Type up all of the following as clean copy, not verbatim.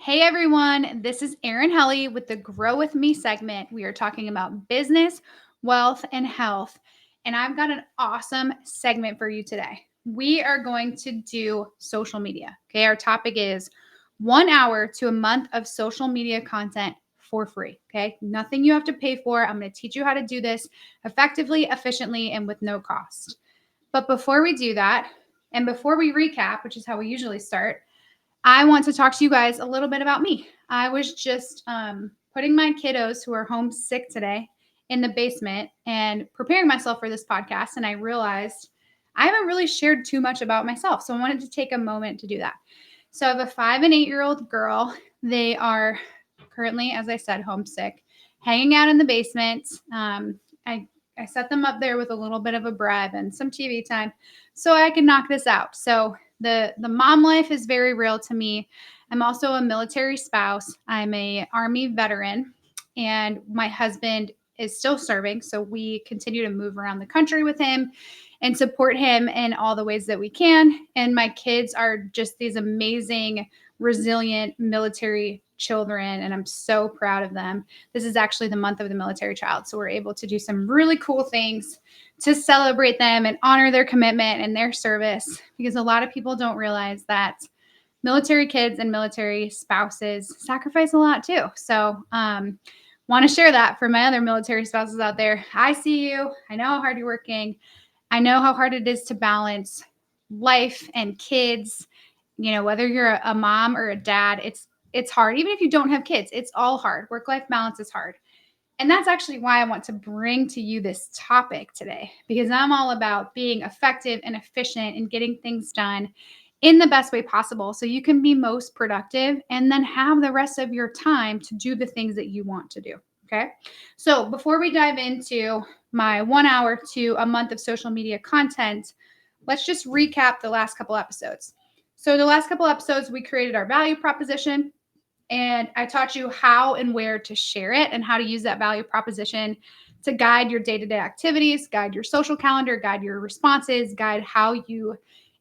Hey everyone, this is Erin Helle with the Grow With Me segment. We are talking about business, wealth, and health. And I've got an awesome segment for you today. We are going to do social media. Okay, our topic is 1 hour to a month of social media content for free. Okay, nothing you have to pay for. I'm going to teach you how to do this effectively, efficiently, and with no cost. But before we do that, and before we recap, which is how we usually start, I want to talk to you guys a little bit about me. I was just putting my kiddos who are homesick today in the basement and preparing myself for this podcast. And I realized I haven't really shared too much about myself. So I wanted to take a moment to do that. So I have a 5 and 8-year-old girl. They are currently, as I said, homesick, hanging out in the basement. I set them up there with a little bit of a bribe and some TV time so I can knock this out. So the mom life is very real to me. I'm also a military spouse. I'm a Army veteran, and my husband is still serving. So we continue to move around the country with him and support him in all the ways that we can. And my kids are just these amazing, resilient military children, and I'm so proud of them. This is actually the month of the military child, so we're able to do some really cool things to celebrate them and honor their commitment and their service, because a lot of people don't realize that military kids and military spouses sacrifice a lot too. So want to share that for my other military spouses out there. I see you. I know how hard you're working. I know how hard it is to balance life and kids. You know, whether you're a mom or a dad, it's hard. Even if you don't have kids, it's all hard. Work-life balance is hard. And that's actually why I want to bring to you this topic today, because I'm all about being effective and efficient and getting things done in the best way possible so you can be most productive and then have the rest of your time to do the things that you want to do. Okay. So before we dive into my 1 hour to a month of social media content, let's just recap the last couple episodes. So the last couple episodes, we created our value proposition, and I taught you how and where to share it and how to use that value proposition to guide your day-to-day activities, guide your social calendar, guide your responses, guide how you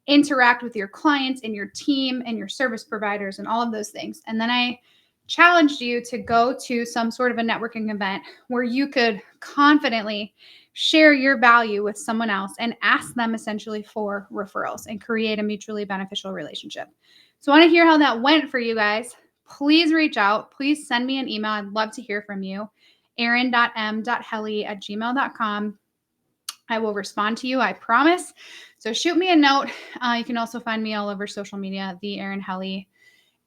interact with your clients and your team and your service providers and all of those things. And then I challenged you to go to some sort of a networking event where you could confidently share your value with someone else and ask them essentially for referrals and create a mutually beneficial relationship. So I want to hear how that went for you guys. Please reach out. Please send me an email. I'd love to hear from you. erin.m.helle@gmail.com. I will respond to you, I promise. So shoot me a note. You can also find me all over social media, the Erin Helle.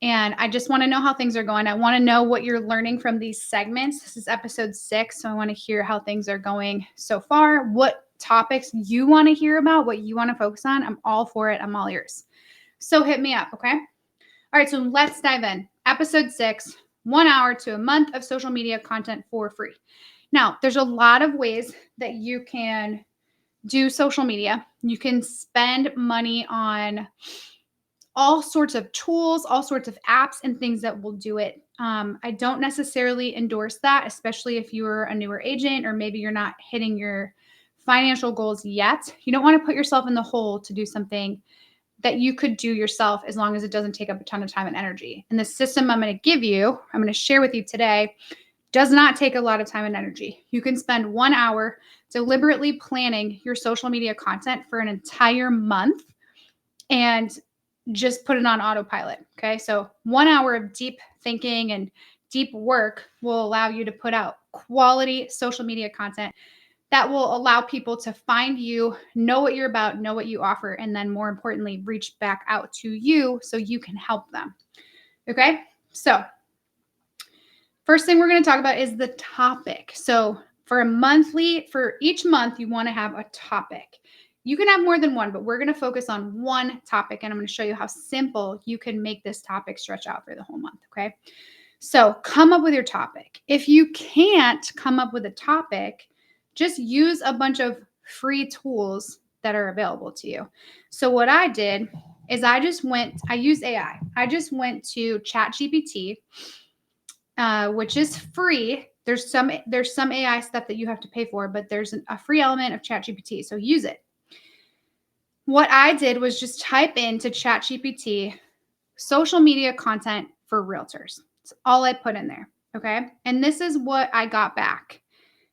And I just want to know how things are going. I want to know what you're learning from these segments. This is episode 6, so I want to hear how things are going so far, what topics you want to hear about, what you want to focus on. I'm all for it. I'm all ears. So hit me up, okay? All right, so let's dive in. Episode 6, 1 hour to a month of social media content for free. Now, there's a lot of ways that you can do social media. You can spend money on all sorts of tools, all sorts of apps and things that will do it. I don't necessarily endorse that, especially if you're a newer agent or maybe you're not hitting your financial goals yet. You don't want to put yourself in the hole to do something that you could do yourself as long as it doesn't take up a ton of time and energy. And the system I'm going to give you, I'm going to share with you today, does not take a lot of time and energy. You can spend 1 hour deliberately planning your social media content for an entire month and just put it on autopilot. Okay. So 1 hour of deep thinking and deep work will allow you to put out quality social media content that will allow people to find you, know what you're about, know what you offer, and then more importantly, reach back out to you so you can help them. Okay. So first thing we're going to talk about is the topic. So for each month, you want to have a topic. You can have more than one, but we're going to focus on one topic, and I'm going to show you how simple you can make this topic stretch out for the whole month, okay? So come up with your topic. If you can't come up with a topic, just use a bunch of free tools that are available to you. So what I did is I used AI. I just went to ChatGPT, which is free. There's some AI stuff that you have to pay for, but there's a free element of ChatGPT, so use it. What I did was just type into ChatGPT social media content for realtors. It's all I put in there. Okay. And this is what I got back.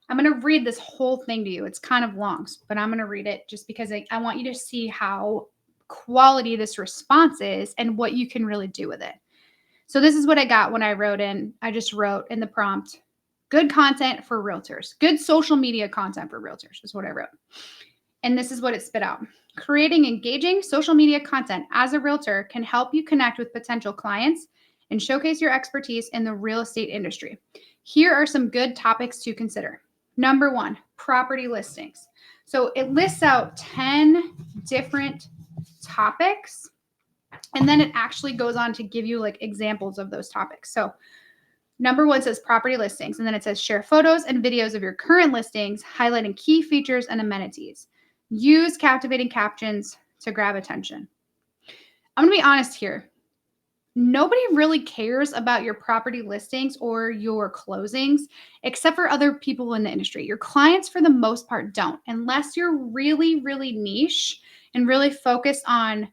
I'm going to read this whole thing to you. It's kind of long, but I'm going to read it just because I want you to see how quality this response is and what you can really do with it. So this is what I got when I just wrote in the prompt, good content for realtors, good social media content for realtors is what I wrote. And this is what it spit out. Creating engaging social media content as a realtor can help you connect with potential clients and showcase your expertise in the real estate industry. Here are some good topics to consider. Number 1, property listings. So it lists out 10 different topics, and then it actually goes on to give you like examples of those topics. So number 1 says property listings, and then it says share photos and videos of your current listings, highlighting key features and amenities. Use captivating captions to grab attention. I'm going to be honest here. Nobody really cares about your property listings or your closings except for other people in the industry. Your clients, for the most part, don't, unless you're really, really niche and really focused on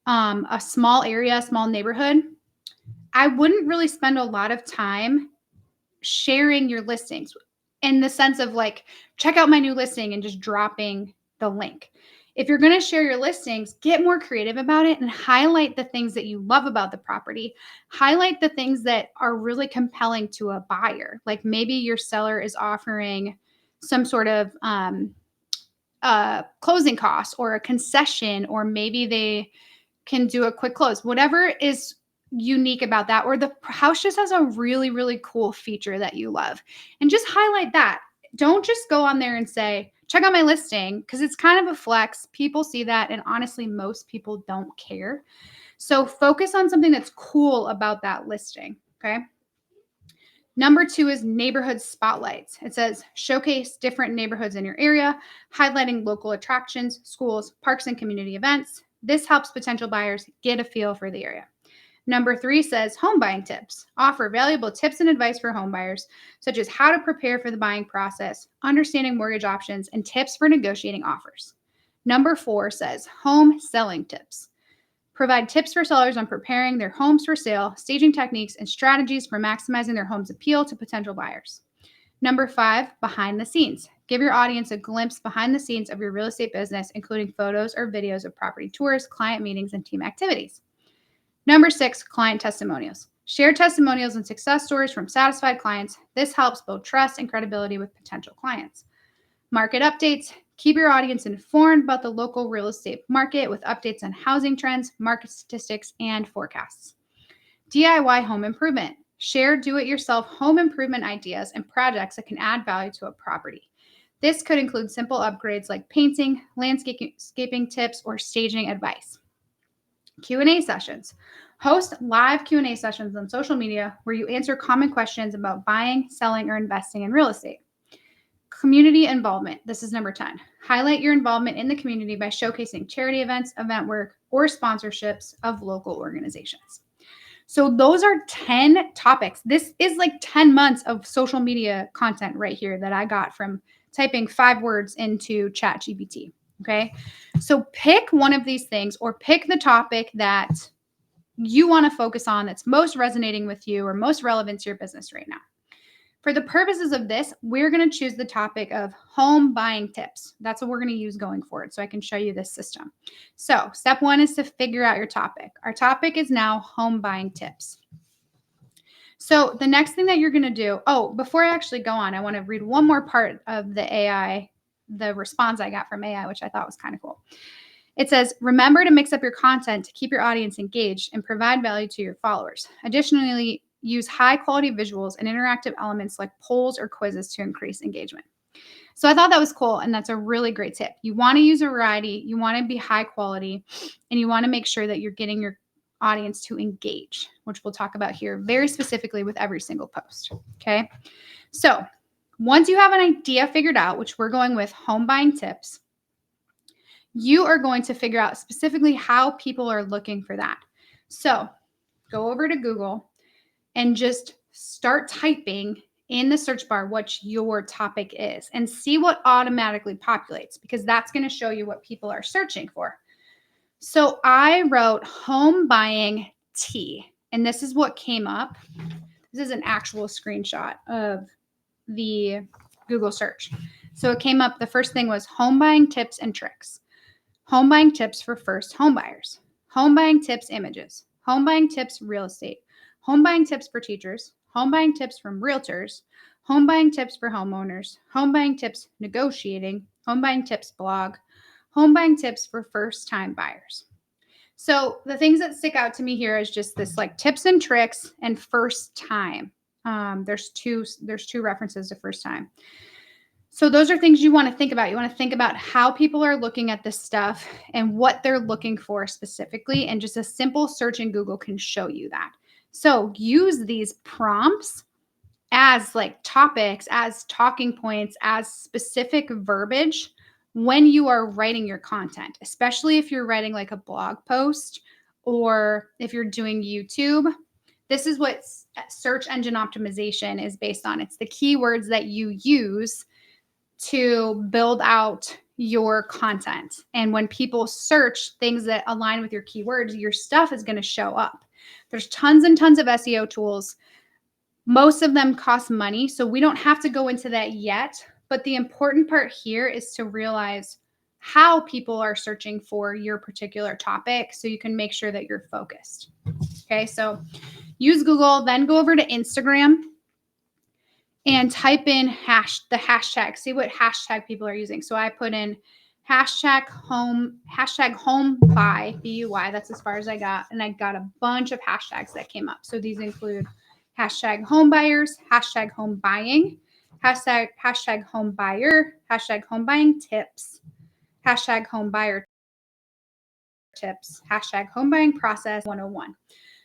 a small area, a small neighborhood. I wouldn't really spend a lot of time sharing your listings in the sense of like, check out my new listing and just dropping the link. If you're going to share your listings, get more creative about it and highlight the things that you love about the property. Highlight the things that are really compelling to a buyer. Like maybe your seller is offering some sort of closing costs or a concession, or maybe they can do a quick close. Whatever is unique about that, or the house just has a really, really cool feature that you love, and just highlight that. Don't just go on there and say, check out my listing, because it's kind of a flex. People see that, and honestly, most people don't care. So focus on something that's cool about that listing, okay? Number 2 is neighborhood spotlights. It says showcase different neighborhoods in your area, highlighting local attractions, schools, parks, and community events. This helps potential buyers get a feel for the area. Number 3 says home buying tips. Offer valuable tips and advice for home buyers, such as how to prepare for the buying process, understanding mortgage options, and tips for negotiating offers. Number 4 says home selling tips. Provide tips for sellers on preparing their homes for sale, staging techniques, and strategies for maximizing their home's appeal to potential buyers. Number 5, behind the scenes. Give your audience a glimpse behind the scenes of your real estate business, including photos or videos of property tours, client meetings, and team activities. Number 6, client testimonials. Share testimonials and success stories from satisfied clients. This helps build trust and credibility with potential clients. Market updates. Keep your audience informed about the local real estate market with updates on housing trends, market statistics, and forecasts. DIY home improvement. Share do-it-yourself home improvement ideas and projects that can add value to a property. This could include simple upgrades like painting, landscaping tips, or staging advice. Q&A sessions. Host live Q&A sessions on social media where you answer common questions about buying, selling, or investing in real estate. Community involvement. This is number 10. Highlight your involvement in the community by showcasing charity events, event work, or sponsorships of local organizations. So those are 10 topics. This is like 10 months of social media content right here that I got from typing 5 words into ChatGPT. Okay. So pick one of these things, or pick the topic that you want to focus on that's most resonating with you or most relevant to your business right now. For the purposes of this, we're going to choose the topic of home buying tips. That's what we're going to use going forward, so I can show you this system. So step 1 is to figure out your topic. Our topic is now home buying tips. So the next thing that you're going to do, before I actually go on, I want to read one more part of the AI, the response I got from AI, which I thought was kind of cool. It says, remember to mix up your content to keep your audience engaged and provide value to your followers. Additionally, use high quality visuals and interactive elements like polls or quizzes to increase engagement. So I thought that was cool, and that's a really great tip. You want to use a variety, you want to be high quality, and you want to make sure that you're getting your audience to engage, which we'll talk about here very specifically with every single post. Okay. So once you have an idea figured out, which we're going with home buying tips, you are going to figure out specifically how people are looking for that. So go over to Google and just start typing in the search bar what your topic is and see what automatically populates, because that's going to show you what people are searching for. So I wrote home buying tea, And this is what came up. This is an actual screenshot of the Google search. So it came up, the first thing was home buying tips and tricks, home buying tips for first home buyers, home buying tips images, home buying tips real estate, home buying tips for teachers, home buying tips from realtors, home buying tips for homeowners, home buying tips negotiating, home buying tips blog, home buying tips for first time buyers. So the things that stick out to me here is just this like tips and tricks and first time. There's two references to first time. So those are things you want to think about. You want to think about how people are looking at this stuff and what they're looking for specifically. And just a simple search in Google can show you that. So use these prompts as like topics, as talking points, as specific verbiage when you are writing your content, especially if you're writing like a blog post or if you're doing YouTube. This is what search engine optimization is based on. It's the keywords that you use to build out your content. And when people search things that align with your keywords, your stuff is going to show up. There's tons and tons of SEO tools. Most of them cost money, so we don't have to go into that yet. But the important part here is to realize how people are searching for your particular topic so you can make sure that you're focused. Okay, so use Google, then go over to Instagram and type in the hashtag. See what hashtag people are using. So I put in hashtag home buy, BUY. That's as far as I got. And I got a bunch of hashtags that came up. So these include hashtag home buyers, hashtag home buying, hashtag home buyer, hashtag home buying tips, hashtag home buyer tips, hashtag home buying process 101.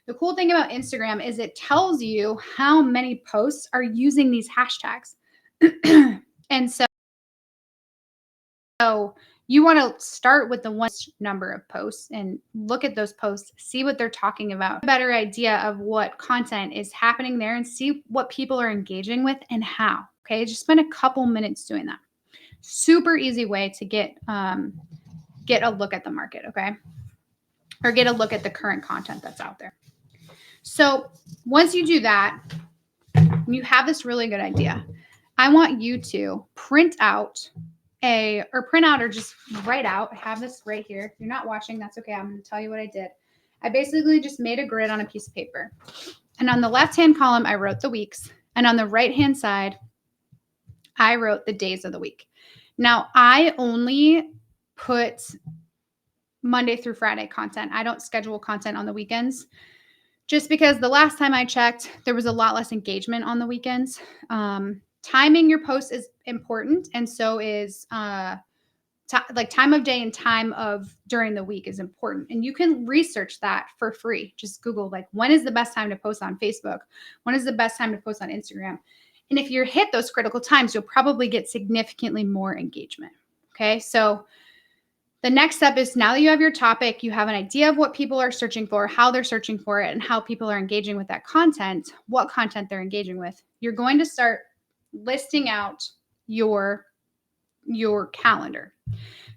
The cool thing about Instagram is it tells you how many posts are using these hashtags. And so you want to start with the one number of posts and look at those posts, see what they're talking about, a better idea of what content is happening there and see what people are engaging with and how. Okay, just spend a couple minutes doing that. Super easy way to get a look at the market, okay? Or get a look at the current content that's out there. So once you do that, you have this really good idea. I want you to print out or just write out. I have this right here. If you're not watching, that's okay. I'm going to tell you what I did. I basically just made a grid on a piece of paper. And on the left-hand column, I wrote the weeks. And on the right-hand side, I wrote the days of the week. Now, I only put Monday through Friday content. I don't schedule content on the weekends. Just because the last time I checked, there was a lot less engagement on the weekends. Timing your posts is important, and so is like time of day and time of during the week is important. And you can research that for free. Just Google like when is the best time to post on Facebook? When is the best time to post on Instagram? And if you hit those critical times, you'll probably get significantly more engagement. Okay, so the next step is now that you have your topic, you have an idea of what people are searching for, how they're searching for it, and how people are engaging with that content, what content they're engaging with. You're going to start listing out your calendar.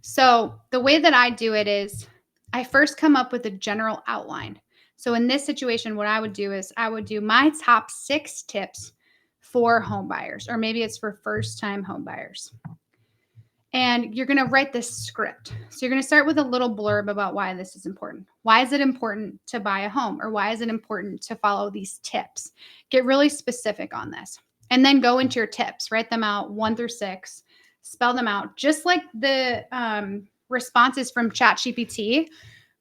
So the way that I do it is I first come up with a general outline. So in this situation, what I would do is I would do my top 6 tips for home buyers, or maybe it's for first-time home buyers. And you're going to write this script. So you're going to start with a little blurb about why this is important. Why is it important to buy a home? Or why is it important to follow these tips? Get really specific on this. And then go into your tips. Write them out 1 through 6. Spell them out. Just like the responses from ChatGPT,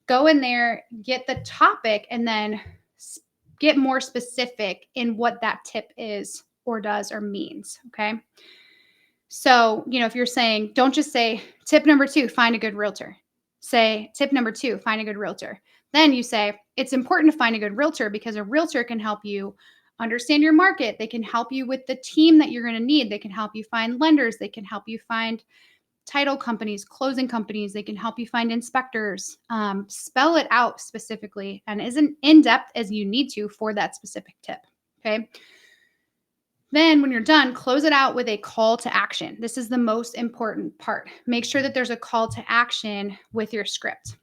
go in there, get the topic, and then get more specific in what that tip is or does or means, okay? So, if you're saying, don't just say tip number 2, find a good realtor. Say tip number 2, find a good realtor. Then you say it's important to find a good realtor because a realtor can help you understand your market. They can help you with the team that you're going to need. They can help you find lenders. They can help you find title companies, closing companies. They can help you find inspectors. Spell it out specifically and as in-depth as you need to for that specific tip, okay? Then when you're done, close it out with a call to action. This is the most important part. Make sure that there's a call to action with your script.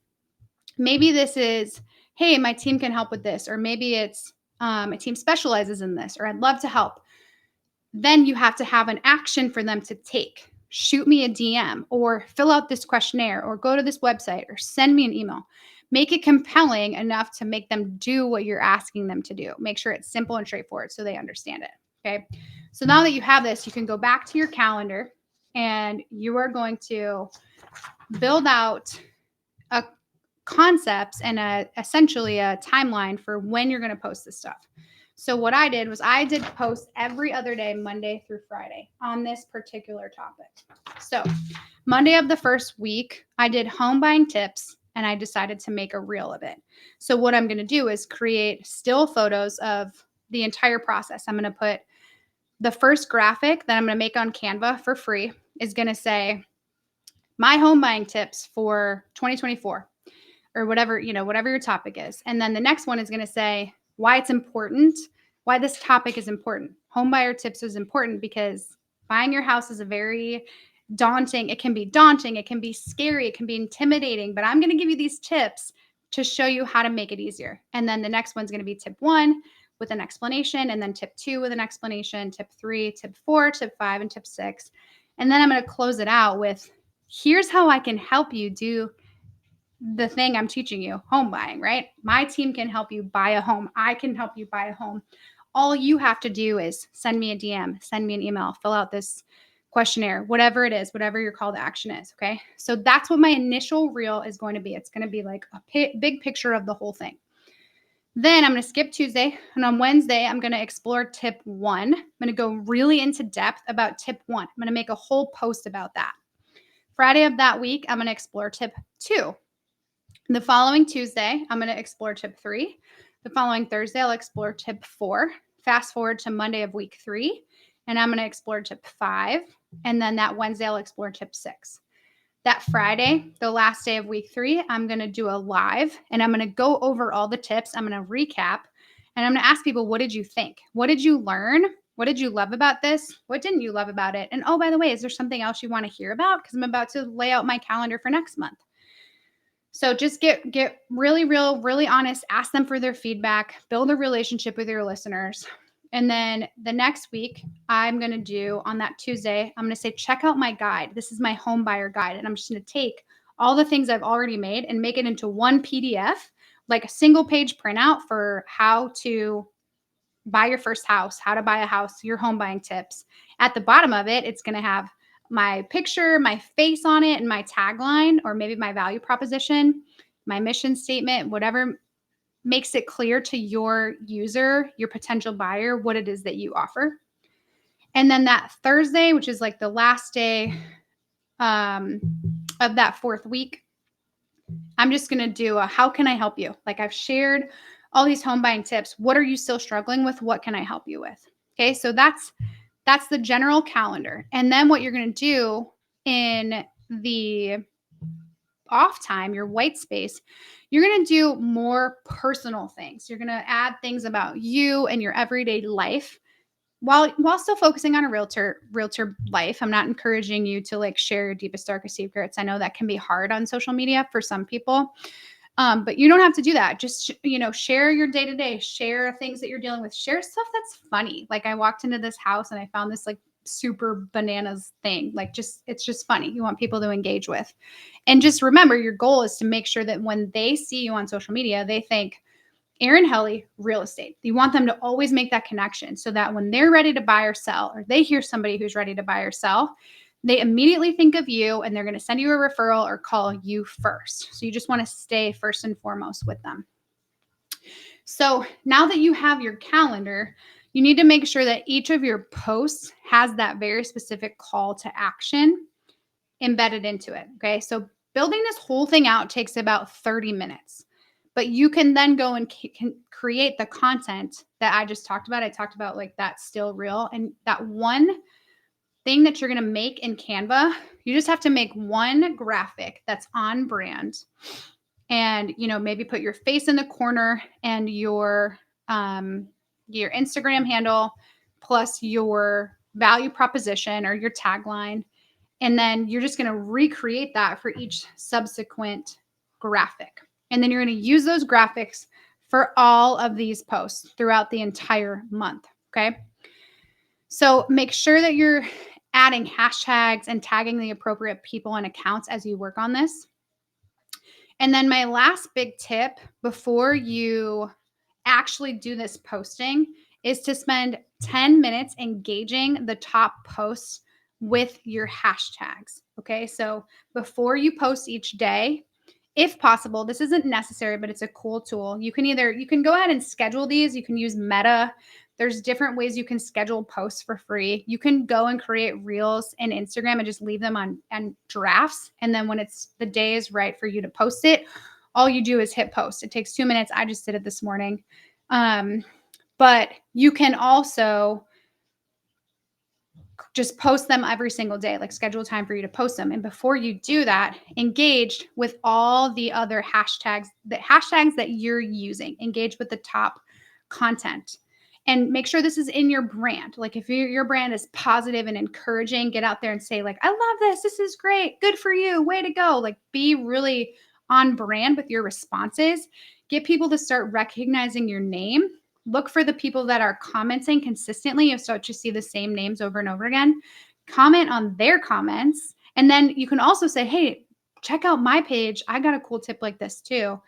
Maybe this is, hey, my team can help with this, or maybe it's a team specializes in this, or I'd love to help. Then you have to have an action for them to take. Shoot me a DM, or fill out this questionnaire, or go to this website, or send me an email. Make it compelling enough to make them do what you're asking them to do. Make sure it's simple and straightforward so they understand it. Okay. So now that you have this, you can go back to your calendar and you are going to build out a concepts and essentially a timeline for when you're going to post this stuff. So what I did was I did post every other day, Monday through Friday, on this particular topic. So Monday of the first week, I did home buying tips and I decided to make a reel of it. So what I'm going to do is create still photos of the entire process. I'm going to put the first graphic that I'm going to make on Canva for free is going to say my home buying tips for 2024. Or whatever, whatever your topic is. And then the next one is going to say why it's important, why this topic is important. Home buyer tips is important because buying your house is it can be daunting, it can be scary, it can be intimidating, but I'm going to give you these tips to show you how to make it easier. And then the next one's going to be tip 1 with an explanation, and then tip 2 with an explanation, tip 3, tip 4, tip 5, and tip 6. And then I'm going to close it out with here's how I can help you do the thing I'm teaching you, home buying, right? My team can help you buy a home. I can help you buy a home. All you have to do is send me a DM, send me an email, fill out this questionnaire, whatever it is, whatever your call to action is. Okay. So that's what my initial reel is going to be. It's going to be like a big picture of the whole thing. Then I'm going to skip Tuesday. And on Wednesday, I'm going to explore tip 1. I'm going to go really into depth about tip 1. I'm going to make a whole post about that. Friday of that week, I'm going to explore tip 2. The following Tuesday, I'm going to explore tip 3. The following Thursday, I'll explore tip 4. Fast forward to Monday of week 3, and I'm going to explore tip 5. And then that Wednesday, I'll explore tip 6. That Friday, the last day of week 3, I'm going to do a live, and I'm going to go over all the tips. I'm going to recap, and I'm going to ask people, what did you think? What did you learn? What did you love about this? What didn't you love about it? And oh, by the way, is there something else you want to hear about? Because I'm about to lay out my calendar for next month. So just get really real, really honest, ask them for their feedback, build a relationship with your listeners. And then the next week, I'm going to do on that Tuesday, I'm going to say, check out my guide. This is my home buyer guide. And I'm just going to take all the things I've already made and make it into one PDF, like a single page printout for how to buy your first house, how to buy a house, your home buying tips. At the bottom of it, it's going to have my picture, my face on it, and my tagline, or maybe my value proposition, my mission statement, whatever makes it clear to your user, your potential buyer, what it is that you offer. And then that Thursday, which is like the last day of that 4th week, I'm just going to do a how can I help you? Like I've shared all these home buying tips. What are you still struggling with? What can I help you with? Okay, so that's the general calendar. And then what you're going to do in the off time, your white space, you're going to do more personal things. You're going to add things about you and your everyday life while still focusing on a realtor life. I'm not encouraging you to like share your deepest, darkest secrets. I know that can be hard on social media for some people. But you don't have to do that. Just, share your day to day, share things that you're dealing with, share stuff that's funny. Like I walked into this house and I found this like super bananas thing. Like it's just funny. You want people to engage with. And just remember, your goal is to make sure that when they see you on social media, they think Erin Helle, real estate. You want them to always make that connection so that when they're ready to buy or sell, or they hear somebody who's ready to buy or sell, they immediately think of you and they're going to send you a referral or call you first. So you just want to stay first and foremost with them. So now that you have your calendar, you need to make sure that each of your posts has that very specific call to action embedded into it. Okay. So building this whole thing out takes about 30 minutes, but you can then go and create the content that I just talked about. I talked about like that still reel, and that one thing that you're going to make in Canva, you just have to make one graphic that's on brand, and maybe put your face in the corner and your Instagram handle plus your value proposition or your tagline, and then you're just going to recreate that for each subsequent graphic. And then you're going to use those graphics for all of these posts throughout the entire month. Okay. So make sure that you're adding hashtags and tagging the appropriate people and accounts as you work on this. And then my last big tip before you actually do this posting is to spend 10 minutes engaging the top posts with your hashtags. Okay. So before you post each day, if possible, this isn't necessary, but it's a cool tool. You can go ahead and schedule these. You can use Meta. There's different ways you can schedule posts for free. You can go and create reels in Instagram and just leave them on drafts. And then when it's the day is right for you to post it, all you do is hit post. It takes 2 minutes. I just did it this morning. But you can also just post them every single day, like schedule time for you to post them. And before you do that, engage with all the other hashtags that you're using. Engage with the top content and make sure this is in your brand. Like if your brand is positive and encouraging, get out there and say like, I love this. This is great. Good for you. Way to go. Like be really on brand with your responses. Get people to start recognizing your name. Look for the people that are commenting consistently. You start to see the same names over and over again. Comment on their comments. And then you can also say, hey, check out my page. I got a cool tip like this too.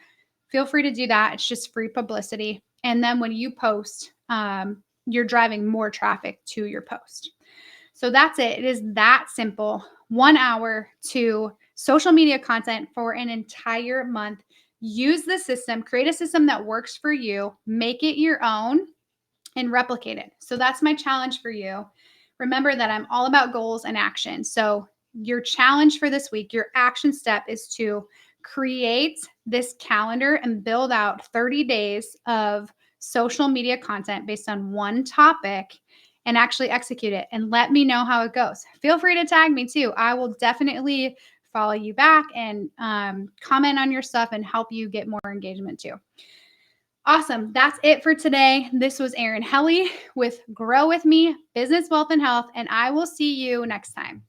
Feel free to do that. It's just free publicity. And then when you post, you're driving more traffic to your post. So that's it. It is that simple. 1 hour to social media content for an entire month. Use the system, create a system that works for you, make it your own, and replicate it. So that's my challenge for you. Remember that I'm all about goals and action. So your challenge for this week, your action step is to create this calendar and build out 30 days of social media content based on one topic and actually execute it and let me know how it goes. Feel free to tag me too. I will definitely follow you back and comment on your stuff and help you get more engagement too. Awesome. That's it for today. This was Erin Helle with Grow With Me, Business, Wealth, and Health, and I will see you next time.